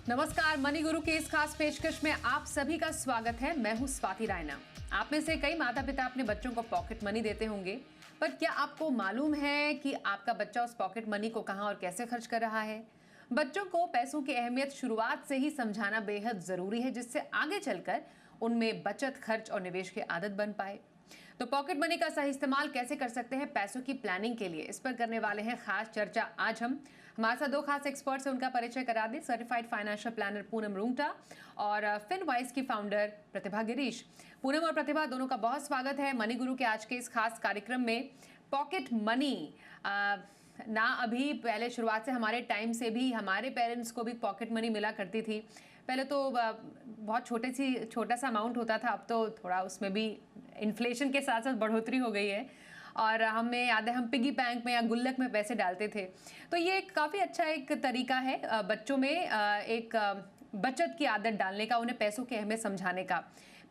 नमस्कार, मनी गुरु की इस खास पेशकश में आप सभी का स्वागत है। मैं हूं स्वाति रायना। आप में से कई माता पिता अपने बच्चों को पॉकेट मनी देते होंगे, पर क्या आपको मालूम है कि आपका बच्चा उस पॉकेट मनी को कहां और कैसे खर्च कर रहा है? बच्चों को पैसों की अहमियत शुरुआत से ही समझाना बेहद जरूरी है, जिससे आगे चलकर उनमें बचत, खर्च और निवेश की आदत बन पाए। तो पॉकेट मनी का सही इस्तेमाल कैसे कर सकते हैं पैसों की प्लानिंग के लिए, इस पर करने वाले हैं खास चर्चा। आज हम हमारे साथ दो खास एक्सपर्ट्स हैं, उनका परिचय करा दें। Certified financial planner Poonam Rungta और फिनवाइज की फाउंडर प्रतिभा गिरीश। पूनम और प्रतिभा दोनों का बहुत स्वागत है मनी गुरु के आज के इस खास कार्यक्रम में। पॉकेट मनी ना अभी पहले शुरुआत से हमारे टाइम से भी हमारे पेरेंट्स को भी पॉकेट मनी मिला करती थी। पहले तो बहुत छोटा सा अमाउंट होता था, अब तो थोड़ा उसमें भी इन्फ्लेशन के साथ साथ बढ़ोतरी हो गई है। और हमें याद है हम पिगी बैंक में या गुल्लक में पैसे डालते थे। तो ये काफ़ी अच्छा एक तरीका है बच्चों में एक बचत की आदत डालने का, उन्हें पैसों की अहमियत समझाने का।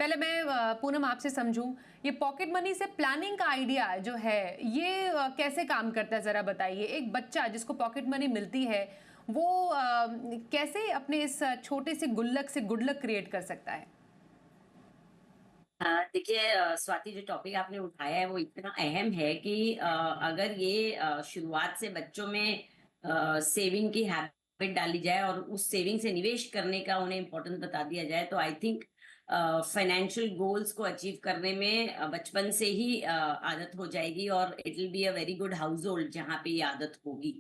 पहले मैं पूनम आपसे समझूं, ये पॉकेट मनी से प्लानिंग का आइडिया जो है ये कैसे काम करता है, ज़रा बताइए। एक बच्चा जिसको पॉकेट मनी मिलती है वो कैसे अपने इस छोटे से गुल्लक से गुडलक क्रिएट कर सकता है? देखिए, स्वाति, जो टॉपिक आपने उठाया है वो इतना अहम है कि अगर ये शुरुआत से बच्चों में सेविंग की हैबिट डाली जाए और उस सेविंग से निवेश करने का उन्हें इम्पोर्टेंस बता दिया जाए, तो आई थिंक फाइनेंशियल गोल्स को अचीव करने में बचपन से ही आदत हो जाएगी और it will be a very good house hold जहाँ पे ये आदत होगी।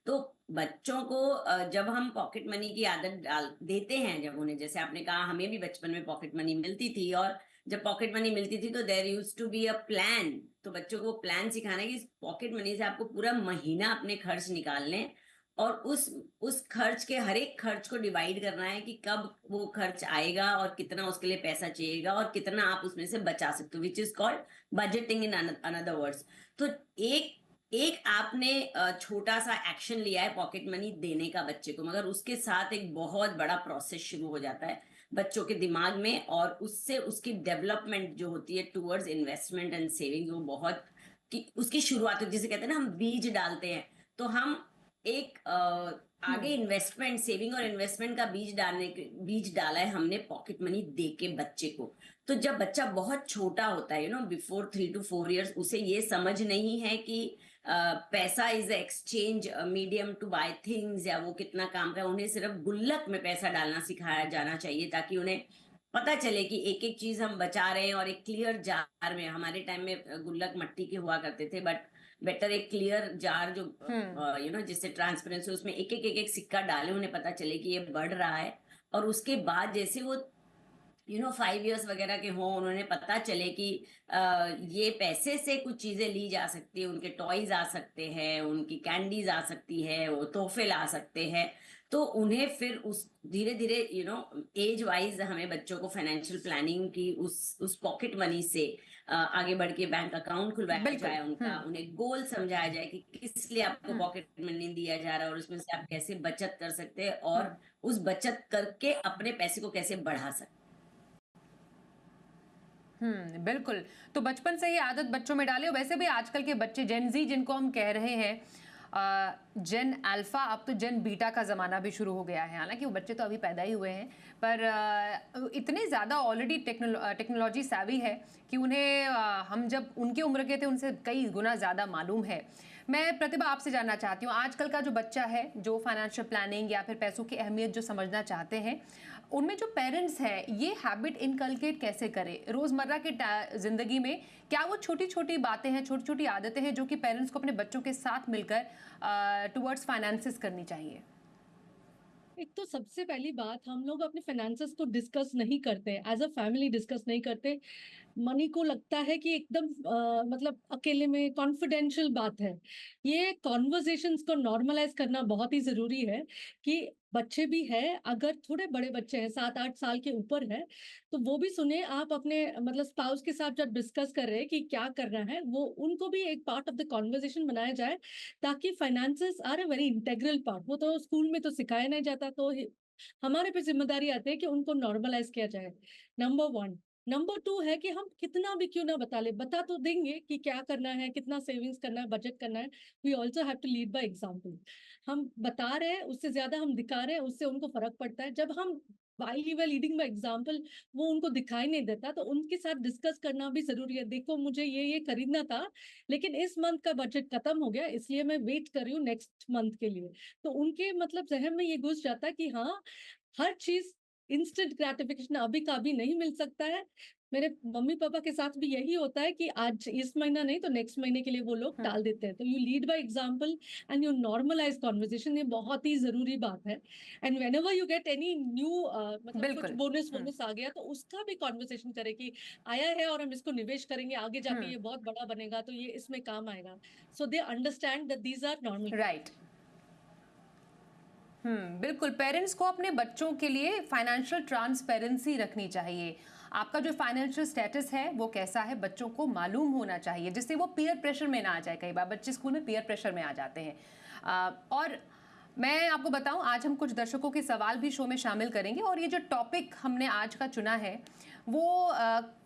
तो बच्चों को जब हम पॉकेट मनी की आदत डाल देते हैं, जब उन्हें, जैसे आपने कहा, हमें भी बचपन में पॉकेट मनी मिलती थी, और जब पॉकेट मनी मिलती थी तो there use to be a plan. तो बच्चों को प्लान सिखाना है कि इस पॉकेट मनी से आपको पूरा महीना अपने खर्च निकालने हैं, और उस खर्च के हर एक खर्च को डिवाइड करना है कि कब वो खर्च आएगा और कितना उसके लिए पैसा चाहिएगा और कितना आप उसमें से बचा सकते हो, which is called budgeting in another words. तो एक एक आपने छोटा सा एक्शन लिया है पॉकेट मनी देने का बच्चे को, मगर उसके साथ एक बहुत बड़ा प्रोसेस शुरू हो जाता है बच्चों के दिमाग में, और उससे उसकी डेवलपमेंट जो होती है टूवर्ड्स इन्वेस्टमेंट एंड सेविंग, वो बहुत कि उसकी शुरुआत होती है। जिसे कहते हैं ना, हम बीज डालते हैं, तो हम एक आगे हम्म। इन्वेस्टमेंट, सेविंग और इन्वेस्टमेंट का बीज डाला है हमने पॉकेट मनी दे के बच्चे को। तो जब बच्चा बहुत छोटा होता है, बिफोर 3 to 4 years, उसे ये समझ नहीं है कि पैसा is exchange medium to buy things, या वो कितना काम का है। उन्हें सिर्फ गुल्लक में पैसा डालना सिखाया जाना चाहिए, ताकि उन्हें पता चले कि एक एक चीज हम बचा रहे हैं, और एक क्लियर जार में। हमारे टाइम में गुल्लक मिट्टी के हुआ करते थे, बट बेटर एक क्लियर जार जो हम्म। जिससे ट्रांसपेरेंसी, उसमें एक एक सिक्का डाले, उन्हें पता चले कि ये बढ़ रहा है। और उसके बाद जैसे वो 5 years वगैरह के हों, उन्होंने पता चले कि ये पैसे से कुछ चीजें ली जा सकती है, उनके टॉयज आ सकते हैं, उनकी कैंडीज आ सकती है, वो तोहफे ला सकते हैं। तो उन्हें फिर उस धीरे धीरे एज वाइज हमें बच्चों को फाइनेंशियल प्लानिंग की उस पॉकेट मनी से आगे बढ़ के बैंक अकाउंट खुलवाया बिल्कुल। जाए, उनका उन्हें गोल समझाया जाए कि किस लिए आपको हम्म। पॉकेट मनी दिया जा रहा है, और उसमें से आप कैसे बचत कर सकते हैं, हम्म। और उस बचत करके अपने पैसे को कैसे बढ़ा सकते हैं। बिल्कुल। तो बचपन से ही आदत बच्चों में डालें। वैसे भी आजकल के बच्चे जेन ज़ी जिनको हम कह रहे हैं, जेन अल्फा, अब तो जेन बीटा का ज़माना भी शुरू हो गया है। हालाँकि वो बच्चे तो अभी पैदा ही हुए हैं, पर इतने ज़्यादा ऑलरेडी टेक्नोलॉजी savvy है कि उन्हें हम जब उनके उम्र के थे उनसे कई गुना ज़्यादा मालूम है। मैं प्रतिभा आपसे जानना चाहती हूँ, आजकल का जो बच्चा है जो फाइनेंशियल प्लानिंग या फिर पैसों की अहमियत जो समझना चाहते हैं, उनमें जो पेरेंट्स हैं ये हैबिट इनकलकेट कैसे करें रोजमर्रा की जिंदगी में? क्या वो छोटी छोटी बातें हैं, छोटी छोटी आदतें हैं जो कि पेरेंट्स को अपने बच्चों के साथ मिलकर टुवर्ड्स फाइनेंसेस करनी चाहिए? एक तो सबसे पहली बात, हम लोग अपने फाइनेंसेस को डिस्कस नहीं करते, एज अ फैमिली डिस्कस नहीं करते। मनी को लगता है कि एकदम मतलब अकेले में कॉन्फिडेंशियल बात है। ये कॉन्वर्जेशंस को नॉर्मलाइज करना बहुत ही जरूरी है कि बच्चे भी हैं, अगर थोड़े बड़े बच्चे हैं 7-8 साल के ऊपर है, तो वो भी सुने। आप अपने मतलब स्पाउस के साथ जब डिस्कस कर रहे हैं कि क्या करना है, वो उनको भी एक पार्ट ऑफ द कॉन्वर्जेशन बनाया जाए, ताकि finances are a very integral part. वो तो स्कूल में तो सिखाया नहीं जाता, तो हमारे पे जिम्मेदारी आती है कि उनको नॉर्मलाइज किया जाए। Number one. नंबर 2 है कि हम कितना भी क्यों ना बता तो देंगे कि क्या करना है, कितना सेविंग्स करना है, बजट करना है। We also have to lead by example. हम बता रहे हैं, उससे ज्यादा हम दिखा रहे हैं, उससे उनको फर्क पड़ता है। जब हम while we were leading by example, वो उनको दिखाई नहीं देता, तो उनके साथ डिस्कस करना भी जरूरी है। देखो, मुझे ये खरीदना था, लेकिन इस मंथ का बजट खत्म हो गया, इसलिए मैं वेट कर रही हूँ नेक्स्ट मंथ के लिए। तो उनके मतलब जहन में ये घुस जाता है कि हाँ, हर चीज इंस्टेंट ग्रेटिफिकेशन अभी का अभी नहीं मिल सकता है। मेरे मम्मी पापा के साथ भी यही होता है कि आज इस महीना नहीं तो नेक्स्ट महीने के लिए वो लोग टाल देते हैं। तो you lead by example and you normalise conversation, ये बहुत ही जरूरी बात है। And whenever you get any new मतलब कुछ बिल्कुल। बोनस आ गया, तो उसका भी कॉन्वर्सेशन करें कि आया है और हम इसको निवेश करेंगे, आगे जाके ये बहुत बड़ा बनेगा, तो ये इसमें काम आएगा। So they understand that these are normal. Right. बिल्कुल, पेरेंट्स को अपने बच्चों के लिए फाइनेंशियल ट्रांसपेरेंसी रखनी चाहिए। आपका जो फाइनेंशियल स्टेटस है वो कैसा है, बच्चों को मालूम होना चाहिए, जिससे वो पीयर प्रेशर में ना आ जाए। कई बार बच्चे स्कूल में पीयर प्रेशर में आ जाते हैं। और मैं आपको बताऊं, आज हम कुछ दर्शकों के सवाल भी शो में शामिल करेंगे। और ये जो टॉपिक हमने आज का चुना है वो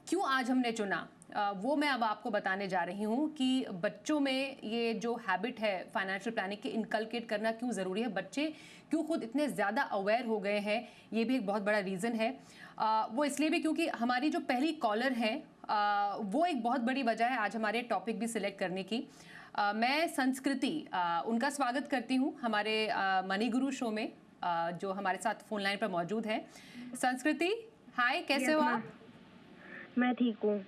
क्यों आज हमने चुना, वो मैं अब आपको बताने जा रही हूँ कि बच्चों में ये जो हैबिट है फाइनेंशियल प्लानिंग की इनकलकेट करना क्यों ज़रूरी है। बच्चे क्यों खुद इतने ज़्यादा अवेयर हो गए हैं, ये भी एक बहुत बड़ा रीज़न है। वो इसलिए भी क्योंकि हमारी जो पहली कॉलर हैं वो एक बहुत बड़ी वजह है आज हमारे टॉपिक भी सिलेक्ट करने की। मैं संस्कृति उनका स्वागत करती हूँ हमारे मनी गुरु शो में, जो हमारे साथ फोन लाइन पर मौजूद है। संस्कृति, हाय, कैसे हो आप? मैं ठीक हूँ।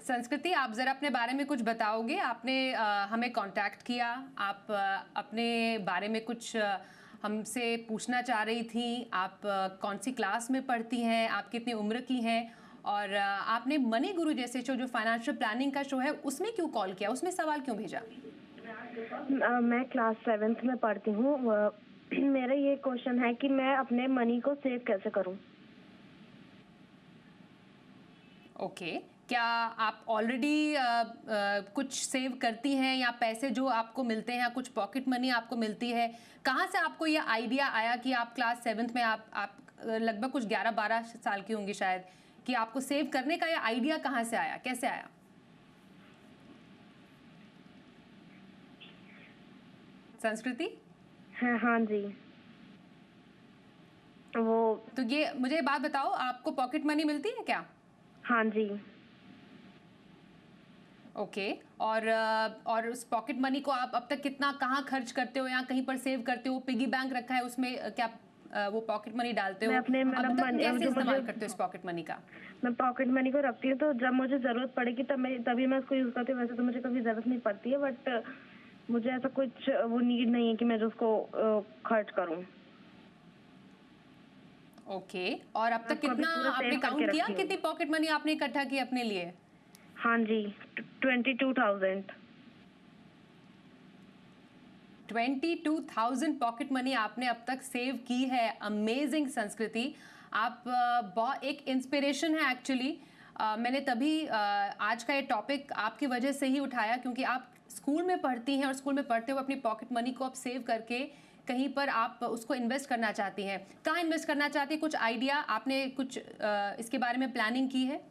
संस्कृति, आप ज़रा अपने बारे में कुछ बताओगे? आपने हमें कांटेक्ट किया, आप अपने बारे में कुछ हमसे पूछना चाह रही थी। आप कौन सी क्लास में पढ़ती हैं, आप कितनी उम्र की हैं, और आपने मनी गुरु जैसे शो, जो फाइनेंशियल प्लानिंग का शो है, उसमें क्यों कॉल किया, उसमें सवाल क्यों भेजा? मैं क्लास 7th में पढ़ती हूँ। मेरा ये क्वेश्चन है कि मैं अपने मनी को सेव कैसे करूँ। ओके, क्या आप ऑलरेडी कुछ सेव करती हैं, या पैसे जो आपको मिलते हैं, कुछ पॉकेट मनी आपको मिलती है? कहाँ से आपको ये आइडिया आया कि आप क्लास 7th में आप लगभग कुछ 11-12 साल की होंगी शायद, कि आपको सेव करने का ये आइडिया कहाँ से आया, कैसे आया? संस्कृति? हाँ जी। वो तो ये मुझे एक बात बताओ, आपको पॉकेट मनी मिलती है क्या? हाँ जी। ओके, और उस पॉकेट मनी को आप अब तक कितना, कहाँ खर्च करते हो, या कहीं पर सेव करते हो? पिगी बैंक रखा है, उसमें क्या वो पॉकेट मनी डालते हो? मैं अपने अब तक कैसे जो इस्तेमाल मुझे करते हो इस पॉकेट मनी का? मैं पॉकेट मनी को रखती हूँ, तो जब मुझे जरूरत पड़ेगी तभी मैं उसको यूज करती हूँ। वैसे तो मुझे कभी जरूरत नहीं पड़ती है, बट मुझे ऐसा कुछ वो नीड नहीं है कि मैं उसको खर्च करूँ। ओके, और अब तक आपको अभी कितना पूरा आपने सेव करके काउंट किया, रखी हूँ। कितनी पॉकेट मनी आपने इकट्ठा की अपने लिए? हाँ जी, 22,000। 22,000 पॉकेट मनी आपने अब तक सेव की है। अमेजिंग संस्कृति, आप बहुत एक इंस्पिरेशन है एक्चुअली। मैंने तभी आज का ये टॉपिक आपकी वजह से ही उठाया, क्योंकि आप स्कूल में पढ़ती हैं और स्कूल में पढ़ते हुए अपनी पॉकेट मनी को आप सेव करके कहीं पर आप उसको इन्वेस्ट करना चाहती हैं। कहाँ इन्वेस्ट करना चाहती हैं, कुछ आइडिया आपने कुछ इसके बारे में प्लानिंग की है?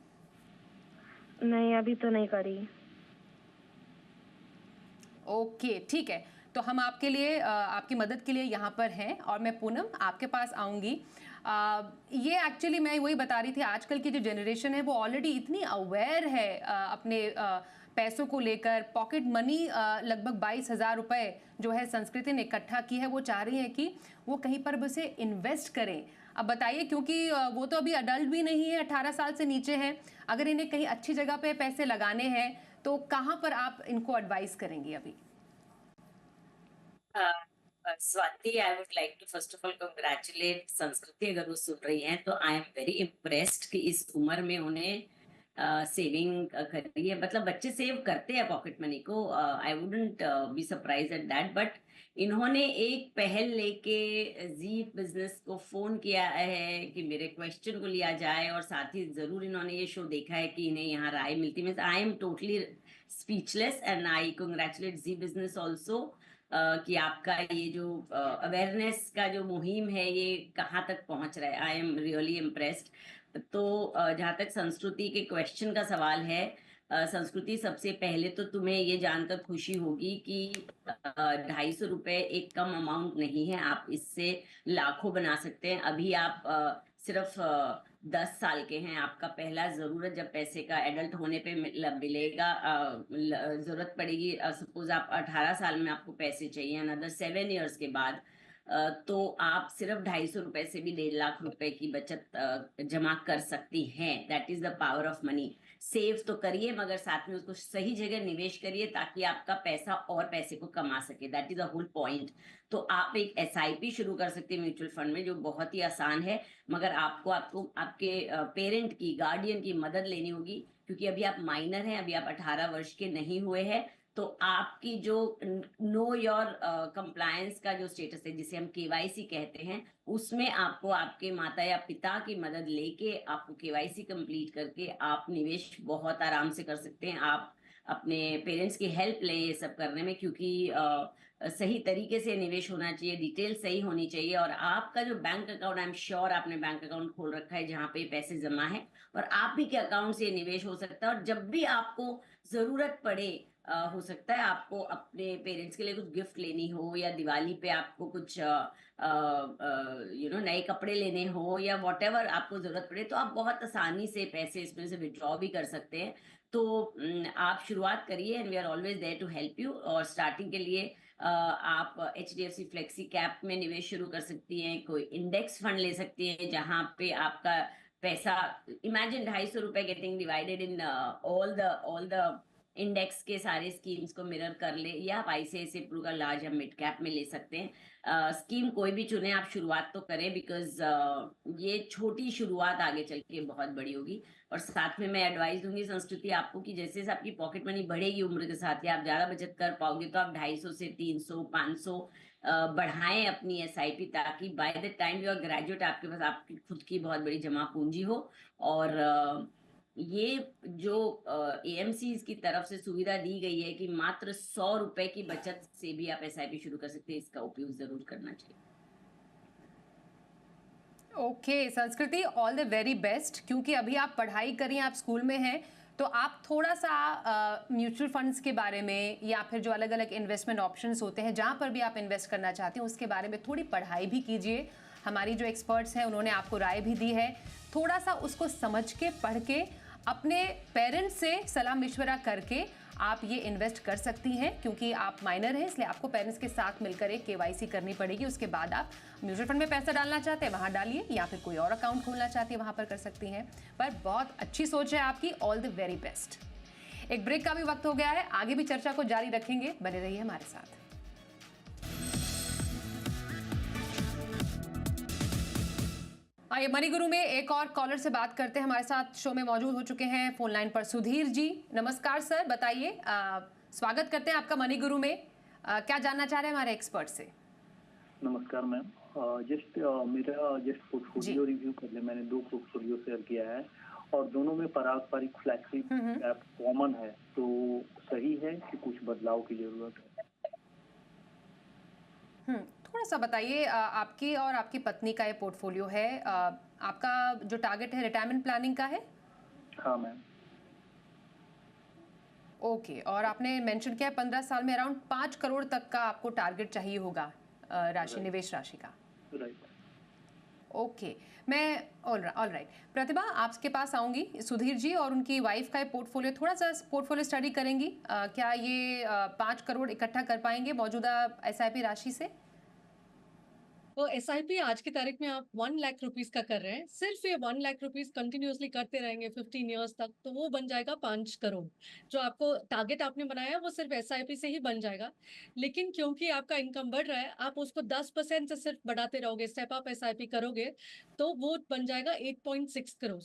नहीं, अभी तो नहीं करी। ओके, ठीक है, तो हम आपके लिए आपकी मदद के लिए यहाँ पर हैं, और मैं पूनम आपके पास आऊँगी। ये एक्चुअली मैं वही बता रही थी, आजकल की जो जनरेशन है वो ऑलरेडी इतनी अवेयर है अपने पैसों को लेकर। पॉकेट मनी लगभग 22,000 रुपये जो है संस्कृति ने इकट्ठा की है, वो चाह रही है कि वो कहीं पर भी उसे इन्वेस्ट करें। अब बताइए, क्योंकि वो तो अभी अडल्ट भी नहीं है, 18 साल से नीचे हैं, अगर इन्हें कहीं अच्छी जगह पे पैसे लगाने हैं तो कहाँ पर आप इनको एडवाइस करेंगी अभी? Swati, I would like to first of all congratulate Sanskriti, अगर वो सुन रही हैं तो आई एम वेरी इम्प्रेस्ड कि इस उम्र में उन्हें सेविंग करी है। मतलब बच्चे सेव करते हैं पॉकेट मनी को, I wouldn't be surprise at that, but इन्होंने एक पहल लेके जी बिजनेस को फोन किया है कि मेरे क्वेश्चन को लिया जाए, और साथ ही जरूर इन्होंने ये शो देखा है कि इन्हें यहाँ राय मिलती है। I am totally speechless and I congratulate जी बिजनेस ऑल्सो कि आपका ये जो अवेयरनेस का जो मुहिम है ये कहाँ तक पहुंच रहा है। I am really impressed. तो जहाँ तक संस्कृति के क्वेश्चन का सवाल है, संस्कृति, सबसे पहले तो तुम्हें ये जानकर खुशी होगी कि 250 रुपए एक कम अमाउंट नहीं है। आप इससे लाखों बना सकते हैं। अभी आप सिर्फ 10 साल के हैं। आपका पहला जरूरत जब पैसे का एडल्ट होने पे मिलेगा, जरूरत पड़ेगी। सपोज आप 18 साल में आपको पैसे चाहिए, अनदर 7 ईयर्स के बाद, तो आप सिर्फ 250 रुपए से भी 1.5 लाख रुपए की बचत जमा कर सकती हैं। That is the power of money. Save तो करिए, मगर साथ में उसको सही जगह निवेश करिए ताकि आपका पैसा और पैसे को कमा सके। That is the whole point. तो आप एक SIP शुरू कर सकते हैं म्यूचुअल फंड में, जो बहुत ही आसान है, मगर आपको आपको आपके पेरेंट की, गार्डियन की मदद लेनी होगी, क्योंकि अभी आप माइनर हैं, अभी आप 18 वर्ष के नहीं हुए हैं। तो आपकी जो नो योर कंप्लायंस का जो स्टेटस है, जिसे हम KYC कहते हैं, उसमें आपको आपके माता या पिता की मदद लेके आपको KYC कंप्लीट करके आप निवेश बहुत आराम से कर सकते हैं। आप अपने पेरेंट्स की हेल्प लें ये सब करने में, क्योंकि सही तरीके से निवेश होना चाहिए, डिटेल सही होनी चाहिए। और आपका जो bank account, I am sure आपने बैंक अकाउंट खोल रखा है जहाँ पे पैसे जमा है, और आप ही के अकाउंट से निवेश हो सकता है। और जब भी आपको जरूरत पड़े, हो सकता है आपको अपने पेरेंट्स के लिए कुछ गिफ्ट लेनी हो, या दिवाली पे आपको कुछ नए कपड़े लेने हो, या व्हाटएवर आपको जरूरत पड़े, तो आप बहुत आसानी से पैसे इसमें से विड्रॉ भी कर सकते हैं। तो आप शुरुआत करिए, and we are always there to help you. और स्टार्टिंग के लिए आप HDFC फ्लेक्सी कैप में निवेश शुरू कर सकती हैं, कोई इंडेक्स फंड ले सकती हैं जहां पे आपका पैसा, इमेजिन 250 रुपए getting divided in all the index के सारे स्कीम्स को मिरर कर ले, या आप ICICI प्रू का लार्ज या मिड कैप में ले सकते हैं। स्कीम कोई भी चुने, आप शुरुआत तो करें, बिकॉज ये छोटी शुरुआत आगे चल के बहुत बड़ी होगी। और साथ में मैं एडवाइस दूंगी संस्कृति आपको कि जैसे जैसे आपकी पॉकेट मनी बढ़ेगी उम्र के साथ, या आप ज्यादा बचत कर पाओगे, तो आप 250 से 300 500 बढ़ाएं अपनी SIP, ताकि by the time you are graduate आपके पास आपकी खुद की बहुत बड़ी जमा पूंजी हो। और ये जो AMC की तरफ से सुविधा दी गई है कि मात्र 100 रुपए की बचत से भी आप SIP शुरू कर सकते हैं, इसका उपयोग जरूर करना चाहिए। ओके संस्कृति, ऑल द वेरी बेस्ट। क्योंकि अभी आप पढ़ाई करिए, आप स्कूल में हैं, तो आप थोड़ा सा म्यूचुअल फंड्स के बारे में, या फिर जो अलग अलग इन्वेस्टमेंट ऑप्शंस होते हैं जहाँ पर भी आप इन्वेस्ट करना चाहते हैं, उसके बारे में थोड़ी पढ़ाई भी कीजिए। हमारी जो एक्सपर्ट्स हैं उन्होंने आपको राय भी दी है। थोड़ा सा उसको समझ के, पढ़ के, अपने पेरेंट्स से सलाह मशवरा करके आप ये इन्वेस्ट कर सकती हैं। क्योंकि आप माइनर हैं, इसलिए आपको पेरेंट्स के साथ मिलकर एक KYC करनी पड़ेगी। उसके बाद आप म्यूचुअल फंड में पैसा डालना चाहते हैं वहाँ डालिए, या फिर कोई और अकाउंट खोलना चाहती है वहाँ पर कर सकती हैं। पर बहुत अच्छी सोच है आपकी, ऑल द वेरी बेस्ट। एक ब्रेक का भी वक्त हो गया है, आगे भी चर्चा को जारी रखेंगे, बने रहिए हमारे साथ। आइए मनी गुरु में एक और कॉलर से बात करते हैं। हमारे साथ शो में मौजूद हो चुके हैं फोन लाइन पर सुधीर जी। नमस्कार सर, बताइए, स्वागत करते हैं आपका मनी गुरु में। क्या जानना चाह रहे हैं हमारे एक्सपर्ट से? नमस्कार मैम, मेरा जस्ट पोर्टफोलियो रिव्यू कर ले। मैंने 2 पोर्टफोलियो शेयर किया है, और दोनों में पारस्परिक फ्लैक्सी कैप कॉमन है, तो सही है कि कुछ बदलाव की जरूरत है? थोड़ा सा बताइए, आपकी और आपकी पत्नी का ये पोर्टफोलियो है, आपका जो टारगेट है रिटायरमेंट प्लानिंग का है? हाँ मैम। ओके, और आपने मेंशन किया है 15 साल में अराउंड 5 करोड़ तक का आपको टारगेट चाहिए होगा राशि, निवेश राशि का। राइट। ओके, मैं ऑल राइट। प्रतिभा, आपके पास आऊंगी। सुधीर जी और उनकी वाइफ का ये पोर्टफोलियो, थोड़ा सा पोर्टफोलियो स्टडी करेंगी। क्या ये 5 करोड़ इकट्ठा कर पाएंगे मौजूदा SIP राशि से? तो SIP आज की तारीख में आप 1 लाख रुपीस का कर रहे हैं, सिर्फ ये 1 लाख रुपीस कंटिन्यूअसली करते रहेंगे 15 इयर्स तक, तो वो बन जाएगा 5 करोड़। जो आपको टारगेट आपने बनाया वो सिर्फ SIP से ही बन जाएगा। लेकिन क्योंकि आपका इनकम बढ़ रहा है, आप उसको 10% से सिर्फ बढ़ाते रहोगे, स्टेप अप SIP करोगे, तो वो बन जाएगा 8.6 करोड़।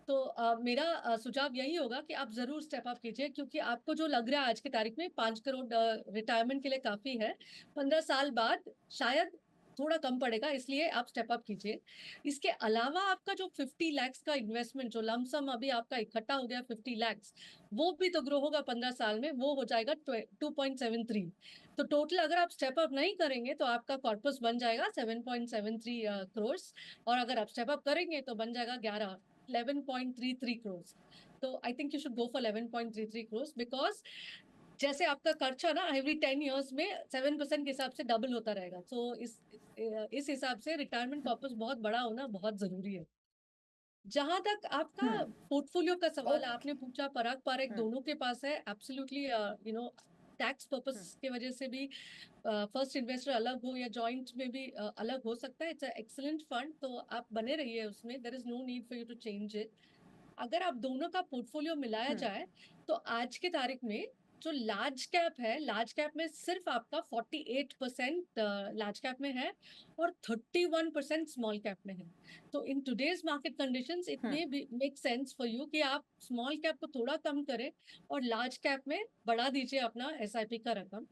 तो मेरा सुझाव यही होगा कि आप जरूर स्टेप अप कीजिए, क्योंकि आपको जो लग रहा है आज की तारीख में 5 करोड़ रिटायरमेंट के लिए काफी है। 15 साल बाद शायद थोड़ा कम पड़ेगा, इसलिए आप स्टेप अप कीजिए। इसके अलावा आपका जो 50 लाख का इन्वेस्टमेंट, जो लमसम अभी आपका इकट्ठा हो गया 50 लाख, वो भी तो ग्रो होगा 15 साल में, वो हो जाएगा 2.73। तो टोटल अगर आप स्टेप अप नहीं करेंगे तो आपका कॉर्पस बन जाएगा 7.73 करोड़, और अगर आप स्टेप अप करेंगे तो बन जाएगा 11 11.33 crores. तो I think you should go for 11.33 crores because जैसे आपका खर्चा ना एवरी 10 years में 7% के हिसाब से डबल होता रहेगा. तो इस हिसाब से रिटायरमेंट कॉर्पस बहुत बड़ा होना बहुत जरूरी है. जहां तक आपका पोर्टफोलियो का सवाल आपने पूछा, पराग पारेख दोनों के पास है. Absolutely you know tax purpose की वजह से भी फर्स्ट इन्वेस्टर अलग हो या जॉइंट में भी अलग हो सकता है. इट्स एक्सीलेंट फंड, तो आप बने रहिए उसमें. There is no need for you to change it. अगर आप दोनों का पोर्टफोलियो मिलाया जाए तो आज की तारीख में जो लार्ज कैप है, लार्ज कैप में सिर्फ आपका 48% लार्ज कैप में है और 31% स्मॉल कैप में है. तो in today's market conditions it may make sense for you कि आप स्मॉल कैप को थोड़ा कम करें और लार्ज कैप में बढ़ा दीजिए अपना एसआईपी का रकम.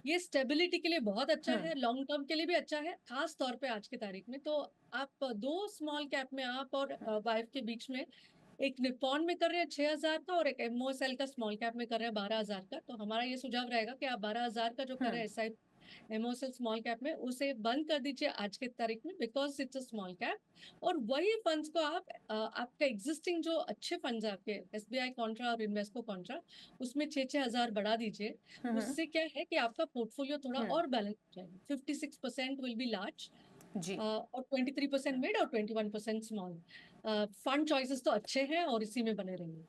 ये स्टेबिलिटी के लिए बहुत अच्छा है, लॉन्ग टर्म के लिए भी अच्छा है, खास तौर पे आज की तारीख में. तो आप दो स्मॉल कैप में आप और वाइफ के बीच में एक निपॉन में कर रहे हैं 6,000 का और एक एमओएसएल का स्मॉल कैप में कर रहे हैं 12,000 का. तो हमारा ये सुझाव रहेगा कि आप 12,000 का जो कर रहे हैं एसआई एमओएसएल स्मॉल कैप में उसे बंद कर दीजिए आज के तारीख में because it's a small cap. और वही फंड्स को आप आपका एग्जिस्टिंग जो अच्छे फंड्स आपके एसबीआई कॉन्ट्रा और इन्वेस्को कॉन्ट्रा उसमें 6,000 बढ़ा दीजिए. उससे क्या है कि आपका पोर्टफोलियो थोड़ा और बैलेंस हो जाएगा. 56% विल बी लार्ज और 23% मिड और 21% स्मॉल. फंड चॉइसेस तो अच्छे हैं और इसी में बने रहेंगे.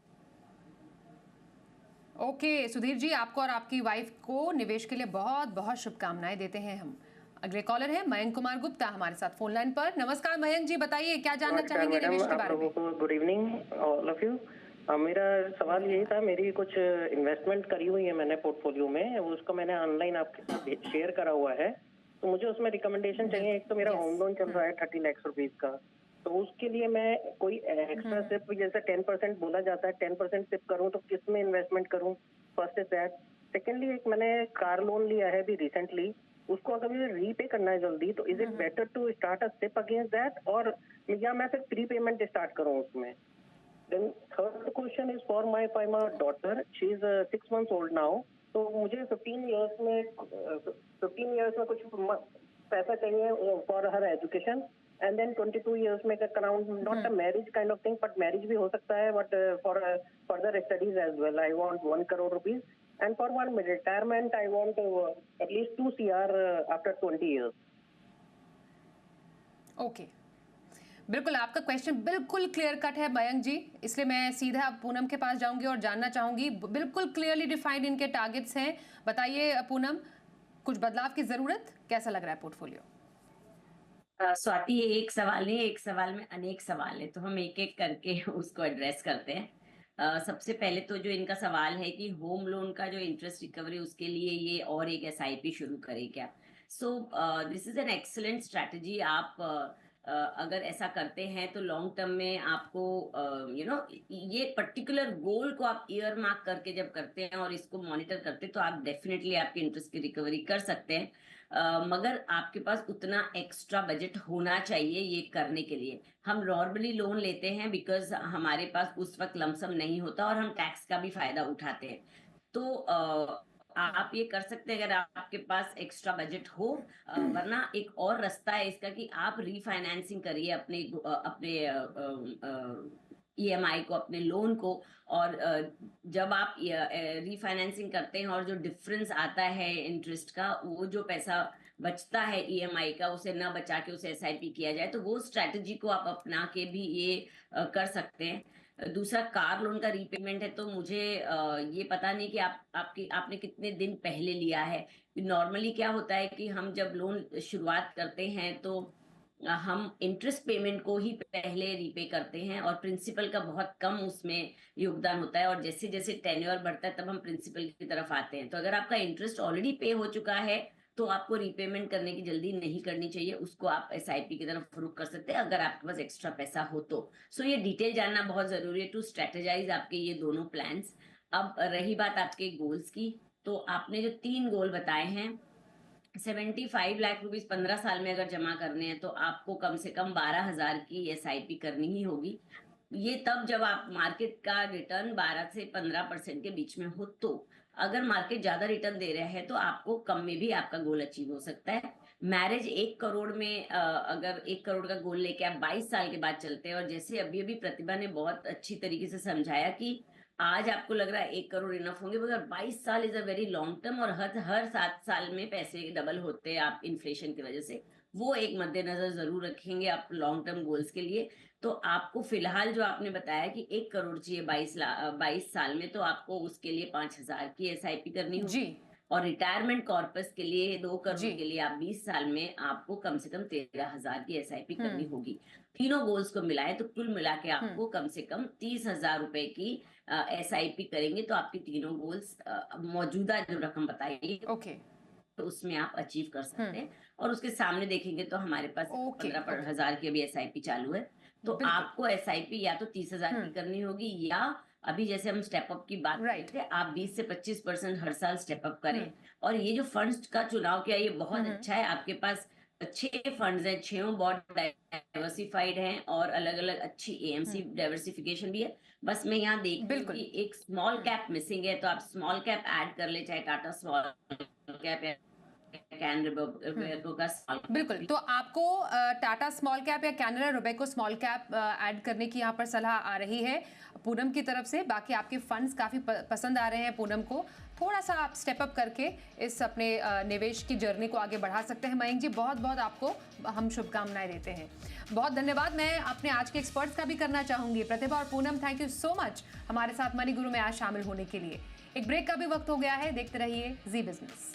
ओके सुधीर जी, आपको और आपकी वाइफ को निवेश के लिए बहुत बहुत शुभकामनाएं देते हैं हम. अगले कॉलर है मयंक कुमार गुप्ता हमारे साथ फोन लाइन पर. नमस्कार मयंक जी, बताइए क्या जानना चाहेंगे निवेश के बारे में. Good evening all of you. मेरा सवाल यही था, मेरी कुछ इन्वेस्टमेंट करी हुई है मैंने पोर्टफोलियो में, उसको मैंने ऑनलाइन आपके साथ शेयर करा हुआ है. तो मुझे उसमें रिकमेंडेशन चाहिए. एक तो मेरा होम लोन चल रहा है 30 लाख रुपीज का, तो उसके लिए मैं कोई एक्स्ट्रा सिप जैसे 10% बोला जाता है 10% सिप करूं तो किस में इन्वेस्टमेंट करूं. First is that. सेकेंडली एक मैंने कार लोन लिया है अभी रिसेंटली, उसको अगर मुझे रीपे करना है जल्दी तो is it better to start a SIP against that और या मैं फिर प्री पेमेंट स्टार्ट करूं उसमें. Then third question is for my daughter, she is 6 months old now. तो मुझे 15 इयर्स में कुछ पैसा चाहिए for her education. And then 22 years make around not a marriage kind of thing, but marriage भी हो सकता है, but for further studies as well. I want 1 crore rupees, and for one retirement I want at least 2 CR after 20 years. Okay बिल्कुल, आपका question बिल्कुल clear cut है मयंक जी, इसलिए मैं सीधा पूनम के पास जाऊंगी और जानना चाहूंगी. बिल्कुल क्लियरली डिफाइंड इनके टारगेट्स हैं. बताइए पूनम, कुछ बदलाव की जरूरत, कैसा लग रहा है पोर्टफोलियो. स्वाति, ये एक सवाल नहीं, एक सवाल में अनेक सवाल है, तो हम एक एक करके उसको एड्रेस करते हैं. सबसे पहले तो जो इनका सवाल है कि होम लोन का जो इंटरेस्ट रिकवरी उसके लिए ये और एक एसआईपी शुरू करे क्या. So this is an excellent strategy. आप अगर ऐसा करते हैं तो लॉन्ग टर्म में आपको ये पर्टिकुलर गोल को आप ईयर मार्क करके जब करते हैं और इसको मॉनिटर करते हैं तो आप डेफिनेटली आपके इंटरेस्ट की रिकवरी कर सकते हैं. मगर आपके पास उतना एक्स्ट्रा बजट होना चाहिए ये करने के लिए. हम नॉर्मली लोन लेते हैं बिकॉज हमारे पास उस वक्त लमसम नहीं होता और हम टैक्स का भी फायदा उठाते हैं. तो आप ये कर सकते हैं अगर आपके पास एक्स्ट्रा बजट हो. वरना एक और रास्ता है इसका कि आप रीफाइनेंसिंग करिए अपने ईएमआई को, अपने लोन को. और जब आप रीफाइनेंसिंग करते हैं और जो डिफरेंस आता है इंटरेस्ट का, वो जो पैसा बचता है ईएमआई का, उसे न बचा के उसे एसआईपी किया जाए, तो वो स्ट्रैटेजी को आप अपना के भी ये कर सकते हैं. दूसरा कार लोन का रीपेमेंट है, तो मुझे ये पता नहीं कि आपने कितने दिन पहले लिया है. नॉर्मली क्या होता है कि हम जब लोन शुरुआत करते हैं तो हम इंटरेस्ट पेमेंट को ही पहले रीपे करते हैं और प्रिंसिपल का बहुत कम उसमें योगदान होता है. और जैसे जैसे टेन्योर बढ़ता है तब हम प्रिंसिपल की तरफ आते हैं. तो अगर आपका इंटरेस्ट ऑलरेडी पे हो चुका है तो आपको रीपेमेंट करने की जल्दी नहीं करनी चाहिए. उसको आप एसआईपी की तरफ रुख कर सकते हैं अगर आपके पास एक्स्ट्रा पैसा हो तो. सो ये डिटेल जानना बहुत जरूरी है टू स्ट्रेटेजाइज आपके ये दोनों प्लान्स. अब रही बात आपके गोल्स की, तो आपने जो 3 गोल बताए हैं, 75 लाख रुपीस 15 साल में अगर जमा करने हैं तो आपको कम से कम 12,000 की एसआईपी करनी ही होगी. ये तब जब आप मार्केट का रिटर्न 12 से 15% के बीच में हो. तो अगर मार्केट ज्यादा रिटर्न दे रहा है तो आपको कम में भी आपका गोल अचीव हो सकता है. मैरिज 1 करोड़ में अगर 1 करोड़ का गोल लेके आप 22 साल के बाद चलते हैं, और जैसे अभी अभी प्रतिभा ने बहुत अच्छी तरीके से समझाया कि आज आपको लग रहा है 1 करोड़ इनफ होंगे, मगर 22 साल is a very long term, और हर 7 साल में पैसे डबल होते हैं आप इन्फ्लेशन की वजह से। वो एक मद्देनजर जरूर रखेंगे आप लॉन्ग टर्म गोल्स के लिए। तो आपको फिलहाल जो आपने बताया कि 1 करोड़ चाहिए 22 साल में, तो आपको उसके लिए 5,000 की SIP करनी होगी। जी और रिटायरमेंट कॉर्पस के लिए 2 करोड़ जी के लिए आप 20 साल में आपको कम से कम 13,000 की SIP करनी हम्म होगी। तीनों गोल्स को मिलाए तो कुल मिला के आपको कम से कम 30,000 रुपए की SIP करेंगे तो आपकी तीनों गोल्स मौजूदा जो रकम बताइए ओके तो उसमें आप अचीव कर सकते हैं। और उसके सामने देखेंगे तो हमारे पास ओके 15,000 की अभी SIP चालू है। तो बिल्कुल आपको SIP या तो 30,000 की करनी होगी, या अभी जैसे हम स्टेप अप की बात Right. करते हैं, आप 20 से 25% हर साल स्टेप अप करें। और ये जो फंड्स का चुनाव किया ये बहुत अच्छा है। आपके पास 6 फंड्स हैं, 6 बहुत डाइवर्सिफाइड हैं और अलग अलग अच्छी AMC डाइवर्सिफिकेशन भी है। बस मैं यहाँ देख रही हूँ बिल्कुल। कि एक स्मॉल कैप मिसिंग है, तो आप स्मॉल कैप ऐड कर ले, चाहे टाटा स्मॉल कैप या कैनरा का स्मॉल कैप। बिल्कुल, तो आपको टाटा स्मॉल कैप या Canara Robeco small cap add करने की यहाँ पर सलाह आ रही है पूनम की तरफ से। बाकी आपके फंड्स काफ़ी पसंद आ रहे हैं पूनम को, थोड़ा सा आप स्टेप अप करके इस अपने निवेश की जर्नी को आगे बढ़ा सकते हैं। मयंक जी बहुत बहुत आपको हम शुभकामनाएं देते हैं, बहुत धन्यवाद। मैं अपने आज के एक्सपर्ट्स का भी करना चाहूँगी, प्रतिभा और Poonam, thank you so much हमारे साथ मनी गुरु में आज शामिल होने के लिए। एक ब्रेक का भी वक्त हो गया है, देखते रहिए जी बिजनेस।